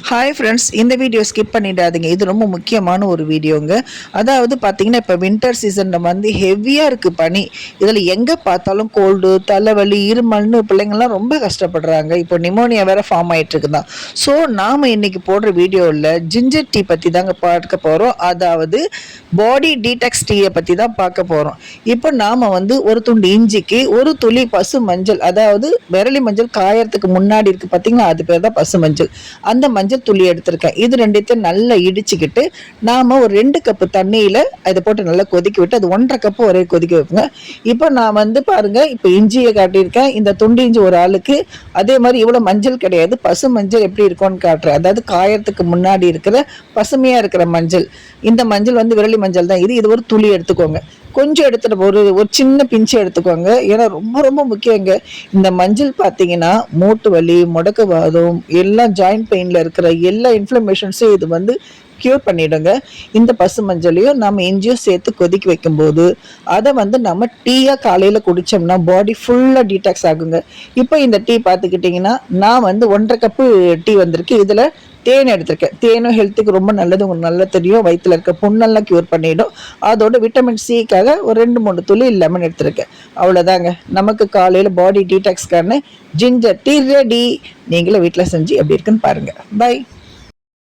Hi friends, இந்த video skip பண்ணிடாதீங்க. இது ரொம்ப முக்கியமான ஒரு வீடியோங்க. அதாவது பார்த்தீங்கன்னா, இப்போ வின்டர் சீசனில் வந்து ஹெவியாக இருக்குது பனி. இதில் எங்கே பார்த்தாலும் கோல்டு, தலைவலி, இருமல்னு பிள்ளைங்கள்லாம் ரொம்ப கஷ்டப்படுறாங்க. இப்போ நிமோனியா வேறு ஃபார்ம் ஆகிட்டுருக்கு தான். ஸோ நாம் இன்றைக்கி போடுற வீடியோவில் ஜிஞ்சர் டீ பற்றி தாங்க பார்க்க போகிறோம். அதாவது பாடி டீடாக்ஸ் டீயை பற்றி தான் பார்க்க போகிறோம். இப்போ நாம் வந்து ஒரு துண்டு இஞ்சிக்கு ஒரு துளி பசு மஞ்சள், அதாவது விரலி மஞ்சள் காயறதுக்கு முன்னாடி இருக்குது பார்த்தீங்கன்னா, அது பேர் தான் பசு மஞ்சள். அந்த மஞ்சள் துளி எடுத்திருக்கேன். இது ரெண்டுத்தையும் நல்லா இடிச்சுக்கிட்டு நாம ஒரு 2 கப்பு தண்ணியில அதை போட்டு நல்லா கொதிக்க விட்டு அது 1.5 கப்பு ஒரே கொதிக்க வைப்புங்க. இப்போ நான் வந்து பாருங்க, இப்போ இஞ்சியை காட்டியிருக்கேன். இந்த துண்டு இஞ்சி ஒரு ஆளுக்கு. அதே மாதிரி இவ்வளவு மஞ்சள் கிடையாது, பசு மஞ்சள் எப்படி இருக்கும்னு காட்டுறேன். அதாவது காயறதுக்கு முன்னாடி இருக்கிற பசுமையா இருக்கிற மஞ்சள். இந்த மஞ்சள் வந்து விரலி மஞ்சள் தான். இது ஒரு துளி எடுத்துக்கோங்க. கொஞ்சம் எடுத்துட்டு ஒரு சின்ன பிஞ்சு எடுத்துக்கோங்க. ஏன்னா ரொம்ப ரொம்ப முக்கியங்க. இந்த மஞ்சள் பார்த்தீங்கன்னா மூட்டு வலி, முடக்குவாதம், எல்லாம் ஜாயிண்ட் பெயின்ல இருக்கிற எல்லா இன்ஃப்ளமேஷன்ஸும் இது வந்து க்யூர் பண்ணிவிடுங்க. இந்த பசு மஞ்சளையும் நம்ம இஞ்சியும் சேர்த்து கொதிக்க வைக்கும்போது அதை வந்து நம்ம டீயாக காலையில் குடித்தோம்னா பாடி ஃபுல்லாக டீடாக்ஸ் ஆகுங்க. இப்போ இந்த டீ பார்த்துக்கிட்டிங்கன்னா நான் வந்து 1.5 கப்பு டீ வந்திருக்கு. இதில் தேன் எடுத்திருக்கேன். தேனும் ஹெல்த்துக்கு ரொம்ப நல்லது, உங்களுக்கு நல்லா தெரியும். வயிற்றில் இருக்க புண்ணெல்லாம் க்யூர் பண்ணிவிடும். அதோட விட்டமின் சிக்காக ஒரு 2-3 துளி லெமன் எடுத்திருக்கேன். அவ்வளோதாங்க, நமக்கு காலையில் பாடி டீடாக்ஸ்க்கான ஜிஞ்சர் டீ ரெடி. நீங்களும் வீட்டில் செஞ்சு எப்படி இருக்குன்னு பாருங்கள். பை.